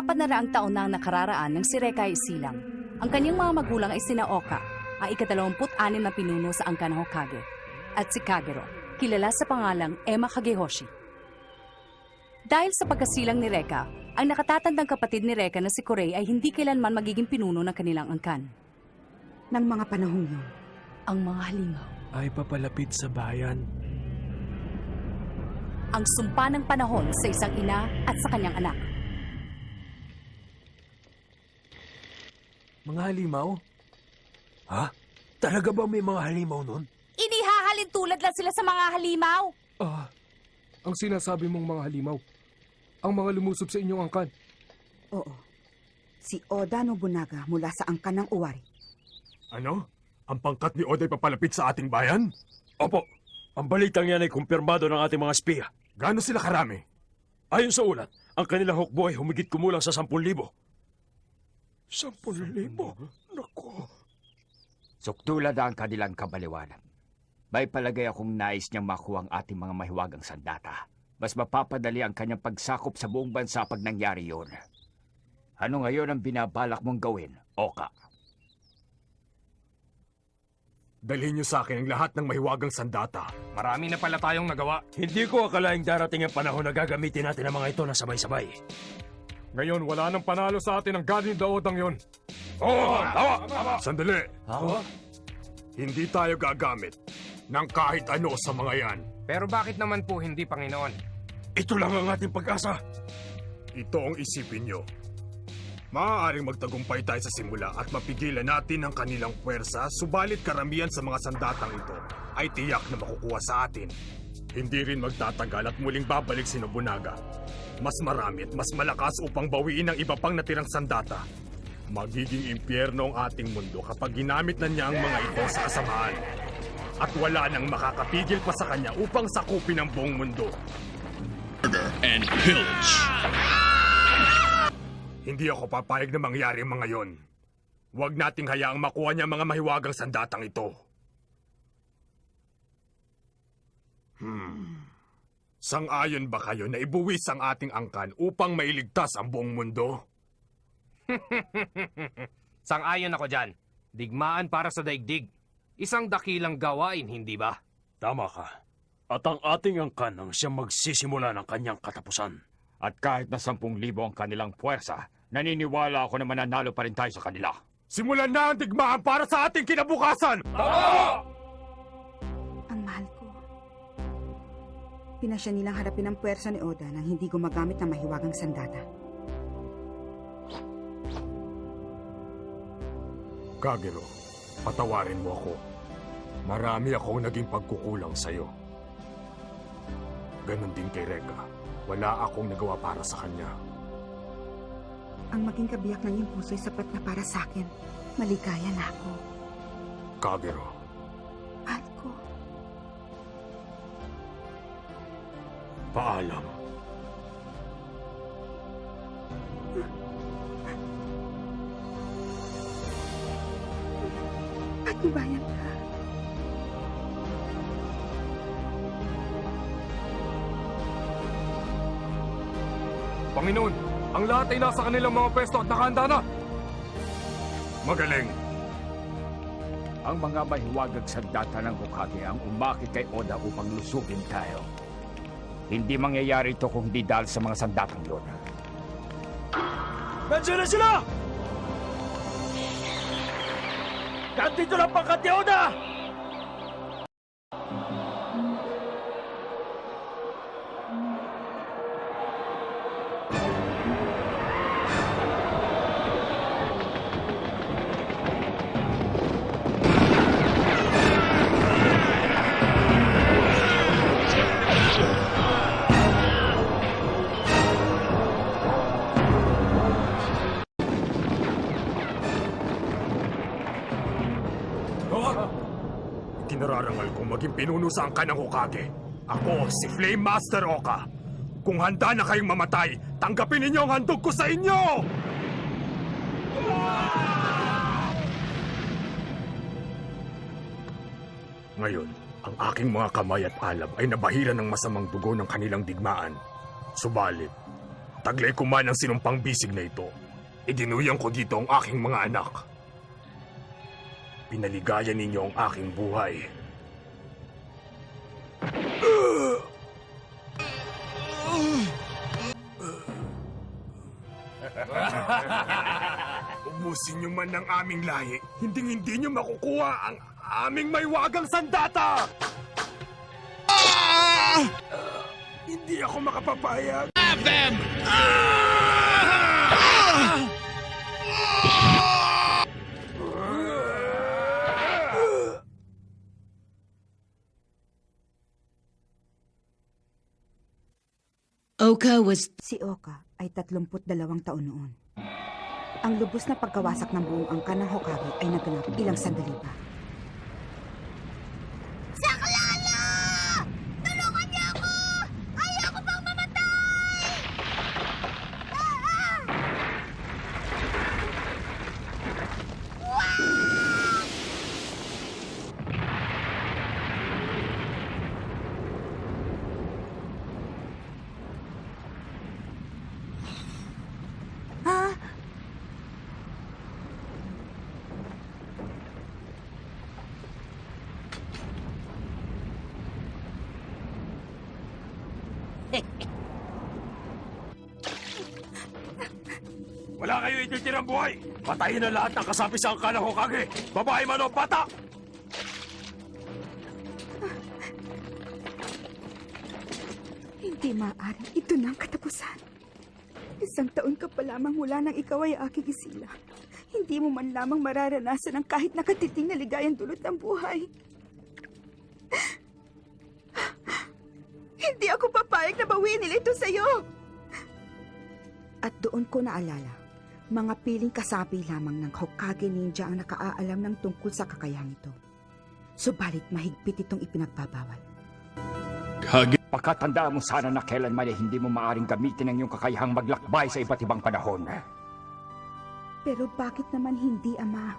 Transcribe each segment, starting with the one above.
400 taon na ang nakararaan ng si Reka ay isilang. Ang kanyang mga magulang ay sina Oka, ang ika-26 na pinuno sa angkan ng Hokage, at si Kagero, kilala sa pangalang Emma Kagehoshi. Dahil sa pagkasilang ni Reka, ang nakatatandang kapatid ni Reka na si Korei ay hindi kailanman magiging pinuno ng kanilang angkan. Nang mga panahong yun, Ang mga halimaw. Ay papalapit sa bayan. Ang sumpa ng panahon sa isang ina at sa kanyang anak. Mga halimaw? Ha? Talaga ba may mga halimaw nun? Inihahalin tulad lang sila sa mga halimaw. Ang sinasabi mong mga halimaw, ang mga lumusob sa inyong angkan. oo. Si Oda Nobunaga mula sa angkan ng Uwari. Ano? Ang pangkat ni Oday papalapit sa ating bayan? Opo, ang balitang yan ay kumpirmado ng ating mga espiya. Gaano sila karami? Ayon sa ulat, ang kanilang hukbo ay humigit kumulang sa 10,000. 10,000? Nako. Suktulad ang kanilang kabaliwanan. May palagay akong nais niyang makuha ang ating mga mahiwagang sandata. Mas mapapadali ang kanyang pagsakop sa buong bansa pag nangyari yun. Ano ngayon ang binabalak mong gawin, Oka? Dalhin niyo sa akin ang lahat ng mahiwagang sandata. Marami na pala tayong nagawa. Hindi ko akalaing darating ang panahon na gagamitin natin ang mga ito na sabay-sabay. Ngayon, wala nang panalo sa atin ang Guardian Daodang yon. Oo, tama! Sandali! Ha? Hindi tayo gagamit ng kahit ano sa mga yan. Pero bakit naman po hindi, Panginoon? Ito lang ang ating pag-asa. Ito ang isipin niyo. Maaaring magtagumpay tayo sa simula at mapigilan natin ang kanilang puwersa, subalit karamihan sa mga sandatang ito ay tiyak na makukuha sa atin. Hindi rin magtatagal at muling babalik si Nobunaga. Mas marami at mas malakas upang bawiin ang iba pang natirang sandata. Magiging impyerno ang ating mundo kapag ginamit na niya ang mga ito sa kasamaan. At wala nang makakapigil pa sa kanya upang sakupin ang buong mundo. And pillage. Hindi ako papayag na mangyari ang mga yon. Huwag nating hayaang makuha niya ang mga mahiwagang sandatang ito. Sang-ayon ba kayo na ibuwis ang ating angkan upang mailigtas ang buong mundo? Sang-ayon ako dyan. Digmaan para sa daigdig. Isang dakilang gawain, hindi ba? Tama ka. At ang ating angkan ang siyang magsisimula ng kanyang katapusan. At kahit na 10,000 ang kanilang puwersa, naniniwala ako na mananalo pa rin tayo sa kanila. Simulan na ang digmaan para sa ating kinabukasan! Ang mahal ko. Pinasya nilang harapin ang puwersa ni Oda nang hindi gumagamit ng mahiwagang sandata. Kagero, patawarin mo ako. Marami akong naging pagkukulang sa'yo. Ganon din kay Reka. Wala akong nagawa para sa kanya. Ang maging kabiyak ng iyong puso'y sapat na para sa akin. Maligaya na ako. Kagero, Mahal ko. paalam. Patibayan ka. Panginoon, ang lahat ay nasa kanilang mga pwesto at nakahanda na. Magaling. Ang mga mahiwagang sandata ng Hokage ang umakit kay Oda upang lusugin tayo. Hindi mangyayari ito kung di dahil sa mga sandatang yun. Nandiyan na sila! Nandito lang pangkat ni Oda! Kinararangal kong maging pinuno sa angkan ng Hokage. Ako, si Flame Master Oka. Kung handa na kayong mamatay, tanggapin ninyo ang handog ko sa inyo! Ngayon, ang aking mga kamay at alab ay nabahira ng masamang dugo ng kanilang digmaan. Subalit, Taglay ko man ang sinumpang bisig na ito. Idinuyang ko dito ang aking mga anak. Pinaligayan ninyo ang aking buhay. Ubusin niyo man ng aming lahi, hindi niyo makukuha ang aming maywagang sandata! Hindi ako makapapayag. Have them! Oka was Si Oka ay 32 taon noon. Ang lubos na pagkawasak ng buong angkan ng Hokage ay naganap ilang sandali pa. Wala kayo ititirang buhay! Patayin na lahat ng kasapi sa angkan ng Hokage! Babae man o bata! Hindi maaari. Ito na ang katapusan. 1 taon ka pa lamang mula nang ikaw ay aking isila. Hindi mo man lamang mararanasan ang kahit nakatiting na ligayang dulot ng buhay. Hindi ako papayag na bawiin nila ito sa'yo. At doon ko naalala, mga piling kasapi lamang ng Hokage Ninja ang nakaaalam ng tungkol sa kakayahang ito. Subalit mahigpit itong ipinagbabawal. Kage. Pagkatandaan mo sana na kailanman ay hindi mo maaring gamitin ang iyong kakayahang maglakbay sa iba't ibang panahon. Pero bakit naman hindi, Ama?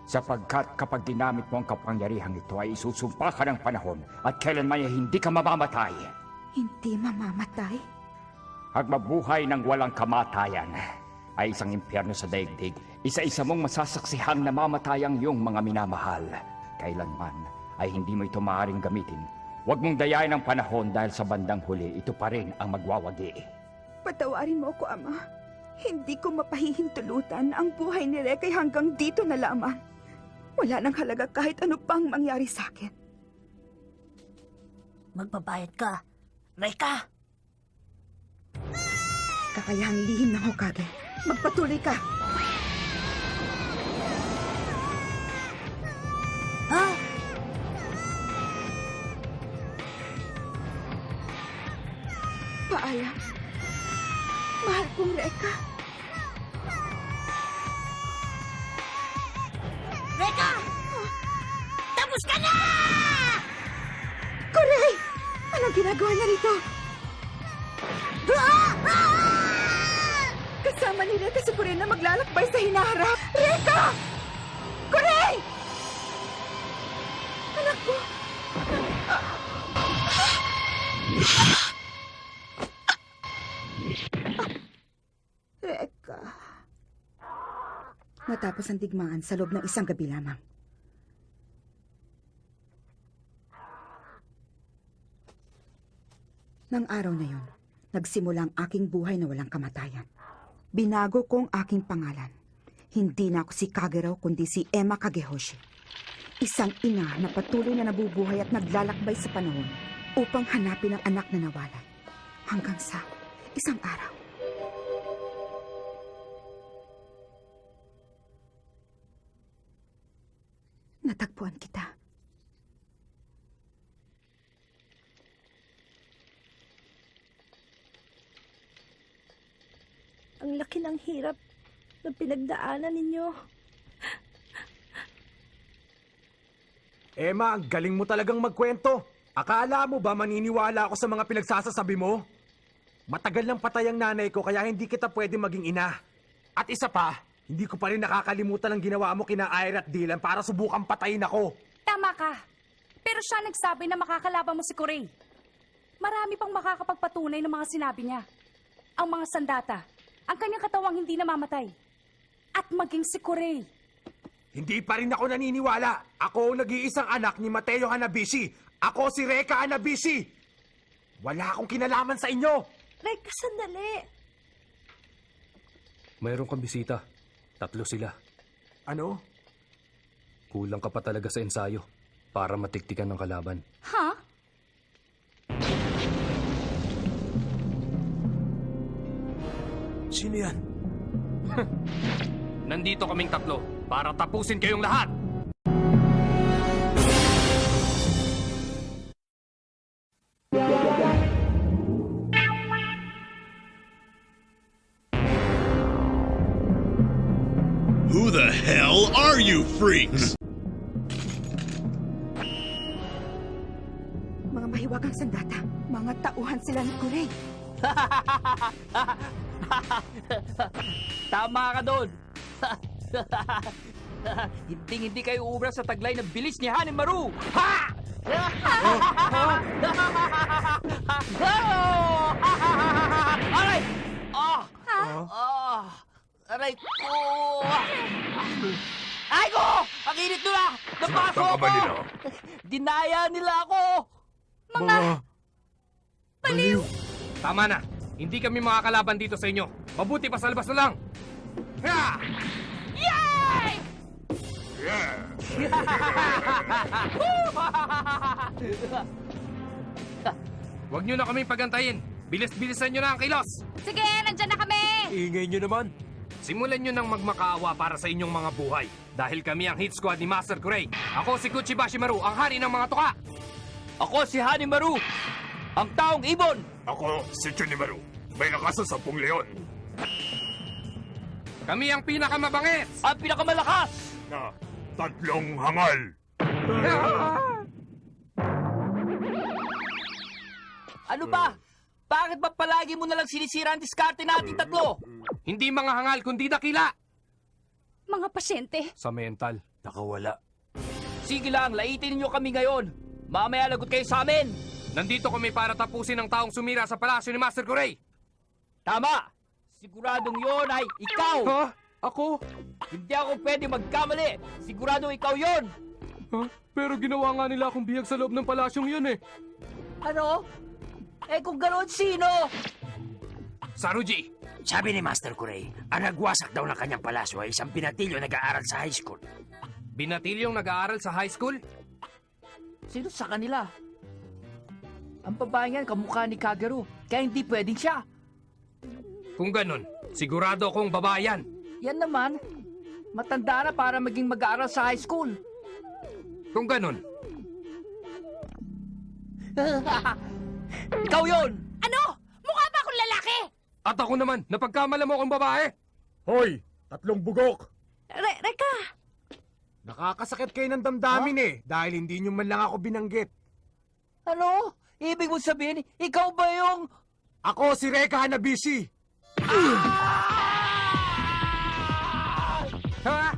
Sapagkat kapag ginamit mo ang kapangyarihang ito ay isusumpa ka ng panahon at kailanman ay hindi ka mamamatay. Hindi mamamatay? At mabuhay ng walang kamatayan ay isang impyerno sa daigdig. Isa-isa mong masasaksihang namamatay ang iyong mga minamahal. Kailanman ay hindi mo ito maaaring gamitin. Huwag mong dayain ang panahon dahil sa bandang huli, ito pa rin ang magwawagi. Patawarin mo ako, Ama. Hindi ko mapahihintulutan ang buhay ni Rekay hanggang dito na lamang. Wala nang halaga kahit ano pang mangyari sa akin. magbabayad ka. Reka! Kakayahang lihim ng Hokage. Magpatuloy ka. Ha? Paalam. Mahal kong Reka. Reka! Tapos ka na! Koray! Anong ginagawa niya rito? Kasama ni Reka si Koray na maglalakbay sa hinaharap. Reka! Koray! Anak ko! Reka. Natapos ang digmaan sa loob ng isang gabi lamang. Nang araw na yon, nagsimula ang aking buhay na walang kamatayan. Binago ko ang aking pangalan. Hindi na ako si Kagero kundi si Emma Kagehoshi. Isang ina na patuloy na nabubuhay at naglalakbay sa panahon upang hanapin ang anak na nawalan. Hanggang sa isang araw. Natagpuan kita. Ang laki ng hirap na pinagdaanan ninyo. Emma, ang galing mo talagang magkwento. Akala mo ba maniniwala ako sa mga pinagsasasabi mo? Matagal nang patay ang nanay ko kaya hindi kita pwede maging ina. At isa pa, hindi ko pa rin nakakalimutan ang ginawa mo kina Ira at Dylan para subukan patayin ako. Tama ka. Pero siya nagsabi na makakalaban mo si Koray. Marami pang makakapagpatunay ng mga sinabi niya. ang mga sandata, ang kanyang katawang hindi namamatay. At maging si Kurei. Hindi pa rin ako naniniwala. Ako ang nag-iisang anak ni Mateo Hanabishi. Ako si Reka Hanabishi. Wala akong kinalaman sa inyo. Reka, sandali. Mayroon kang bisita. 3 sila. Ano? Kulang ka pa talaga sa ensayo para matiktikan ng kalaban. Ha? Sino yan? Nandito kaming 3 para tapusin kayong lahat. Who the hell are you freaks? Mga mahiwagang sandata, mga tauhan sila ni Kurei. Tama ka doon. Hindi kayo ubra sa taglay na bilis ni Hanimaru. Ha! Aray! Aray ko! Ay ko! Ang init nila! Napasok Sinaktan ka ba ako! nila? Dinaya nila ako! Tama na. Hindi kami makakalaban dito sa inyo. Mabuti pa sa labas na lang. Ha! Yay! Huwag nyo na kaming pagantayin. Bilis-bilisan nyo na ang kilos. Sige, nandyan na kami! Iingay nyo naman. Simulan nyo nang magmakaawa para sa inyong mga buhay. Dahil kami ang hit squad ni Master Kurei. Ako si Kuchibashimaru, ang hari ng mga tuka. Ako si Hanimaru, ang taong ibon! Ako si Chunimaru. May lakas sa 10 leon. Kami ang pinakamabangis. Ang pinakamalakas! Na 3 hangal. Ano ba? Bakit ba palagi mo nalang sinisira ang diskarte nating 3? Hindi mga hangal, kundi dakila. Mga pasyente. Sa mental. Nakawala. Sige lang, laitin ninyo kami ngayon. Mamaya lagot kayo sa amin. Nandito kami para tapusin ang taong sumira sa palasyo ni Master Kurei. Tama! Siguradong yon ay ikaw! Ha? Ako? Hindi ako pwede magkamali! Siguradong ikaw yon! Ha? Pero ginawa nga nila akong bihag sa loob ng palasyong yun eh. Ano? Eh kung ganoon, sino? Saruji, Sabi ni Master Kurei, ang nagwasak daw ng kanyang palasyo ay isang pinatilyo nag-aaral sa high school. binatilyong nag-aaral sa high school? Sino sa kanila? Ang babae yan, kamukha ni Kagero. Kaya hindi pwedeng siya. Kung ganun, sigurado akong babayan. Yan naman, matanda na para maging mag-aaral sa high school. Kung ganun, Ikaw yon! Ano? Mukha ba akong lalaki? at ako naman, napagkamala mo akong babae. Hoy! 3 bugok! Reka! Nakakasakit kayo ng damdamin eh. Dahil hindi nyo man lang ako binanggit. Ano? Ibig mo sabihin, ikaw ba yung... Ako si Reka Hanabishi. Ha?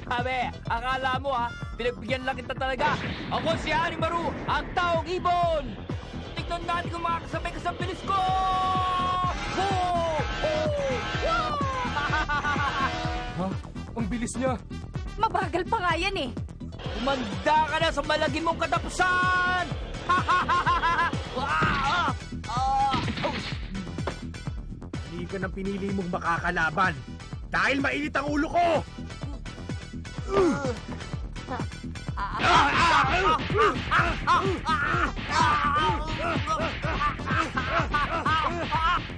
Sabi, akala mo ha, pinagbigyan lang kita talaga. Ako si Hanimaru, ang taong ibon! Tignan natin kung makakasabay ka sa bilis ko! Hoo! Hoo! Woo! Ha? Ang bilis niya. Mabagal pa nga yan eh. Umanda ka na sa malagi mong katapusan! Hindi ka nang pinili mong makakalaban. Dahil mainit ang ulo ko!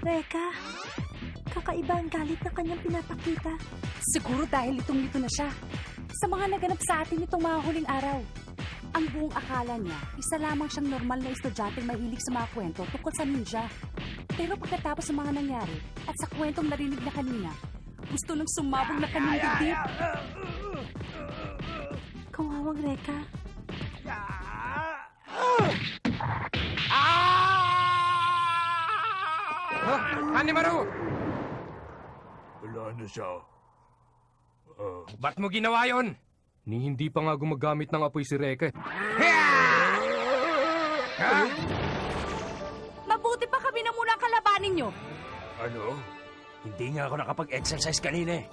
Reka! Kakaiba ang galit na kanyang pinapakita. Siguro dahil litong-lito na siya. Sa mga naganap sa atin itong mga huling araw. Ang buong akala niya, isa lamang siyang normal na estudyanteng mahilig sa mga kwento tungkol sa ninja. Pero pagkatapos ng mga nangyari at sa kwentong narinig na kanina, gusto nang sumabog na kanyang dibdib. Kawawang Reka. Ha? Hanimaru! Wala na siya. Ba't mo ginawa yon? Ni hindi pa nga gumagamit ng apoy si Reka eh. Ha? Mabuti ginawa ninyo? Ano? Hindi nga ako nakapag-exercise kanina eh.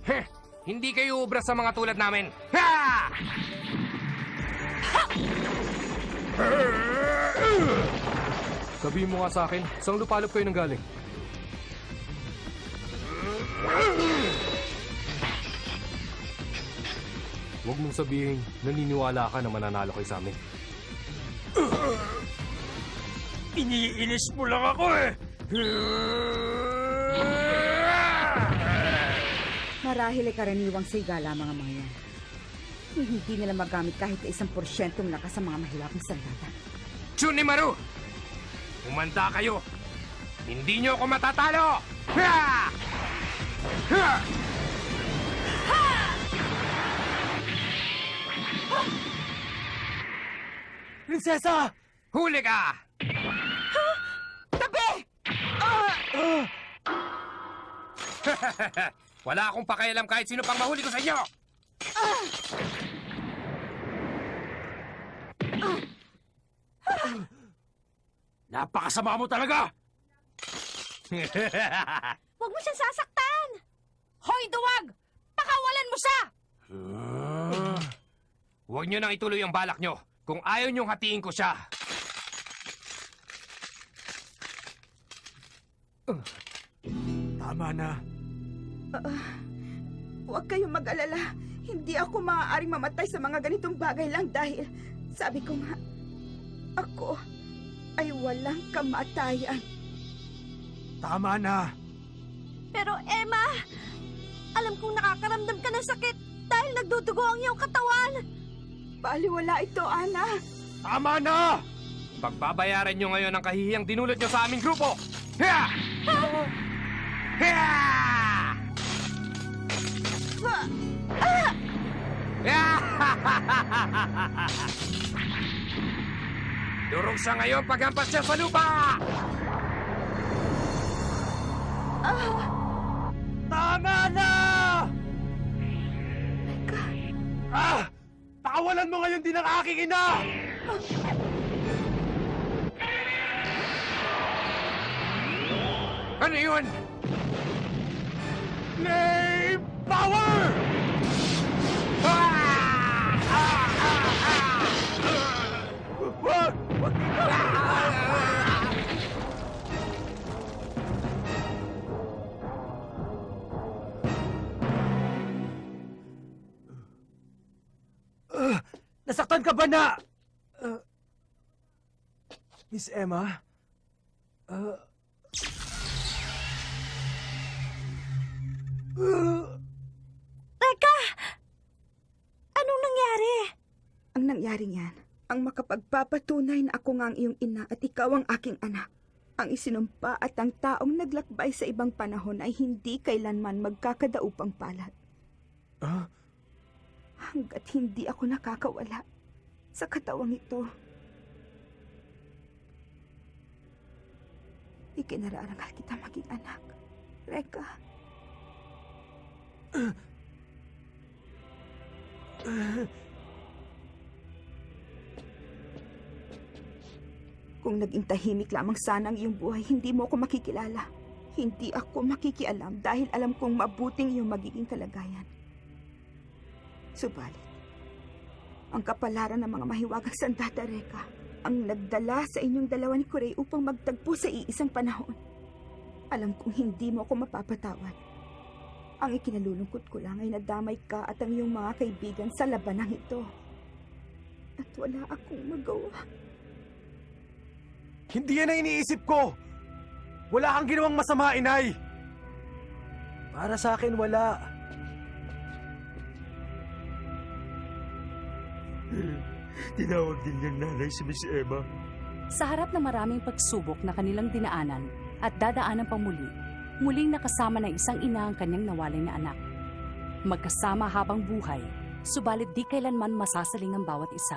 Heh, hindi kayo ubra sa mga tulad namin. Ha! Sabihin mo nga sa akin, saan lupalop kayo nang galing? Huwag mong sabihin, naniniwala ka na mananalo kayo sa amin. Iniinis mo lang ako eh! Marahil ay karaniwang sigala mga yan. Hindi nila magamit kahit 1% lakas sa mga mahiwagang sandata. Chunimaru! Umanda kayo! Hindi nyo ako matatalo! Ha! Ha! Prinsesa! Huli ka! Tabi! Wala akong pakialam kahit sino pang mahuli ko sa inyo! Napakasama mo talaga! Huwag mo siyang sasaktan! Hoy, duwag! Pakawalan mo siya! Huwag nyo nang ituloy ang balak nyo. Kung ayaw nyong hatiin ko siya. Tama na. Huwag kayong mag-alala. Hindi ako maaaring mamatay sa mga ganitong bagay lang dahil, sabi ko nga, ako ay walang kamatayan. Tama na. Pero Emma, alam kong nakakaramdam ka ng sakit dahil nagdudugo ang iyong katawan. Baliwala ito, Ana. Tama na! Pagbabayaran nyo ngayon ang kahihiyang dinulot nyo sa aming grupo. Hiya! Hiya! Hiya! Durog sa ngayon paghampas siya sa lupa! Tama na! Pakawalan mo ngayon din ang aking ina! Ano yun? Name power! Wag! Wag! Nasaktan ka ba na? Miss Emma? Teka! Anong nangyari? Ang nangyari niyan, ang makapagpapatunay na ako nga ang iyong ina at ikaw ang aking anak. Ang isinumpa at ang taong naglakbay sa ibang panahon ay hindi kailanman magkakadaupang palad. Hanggat hindi ako nakakawala sa katawang ito, ikinararangal kita maging anak, Reka. Kung naging tahimik lamang sana ang iyong buhay, hindi mo ako makikilala. Hindi ako makikialam dahil alam kong mabuting iyong magiging kalagayan. Subalit, ang kapalaran ng mga mahiwagang sandata, Reka, ang nagdala sa inyong dalawa ni Kurei upang magtagpo sa iisang panahon. Alam kong hindi mo ako mapapatawad. Ang ikinalulungkot ko lang ay nadamay ka at ang iyong mga kaibigan sa labanang ito. At wala akong magawa. Hindi yan ang iniisip ko! Wala kang ginawang masama, inay! Para sa akin, wala. Tinawag din niyang nanay si Miss Emma. Sa harap ng maraming pagsubok na kanilang dinaanan at dadaanan pa muli, muling nakasama ng isang ina ang kanyang nawalay na anak. Magkasama habang buhay, subalit di kailanman masasaling ang bawat isa.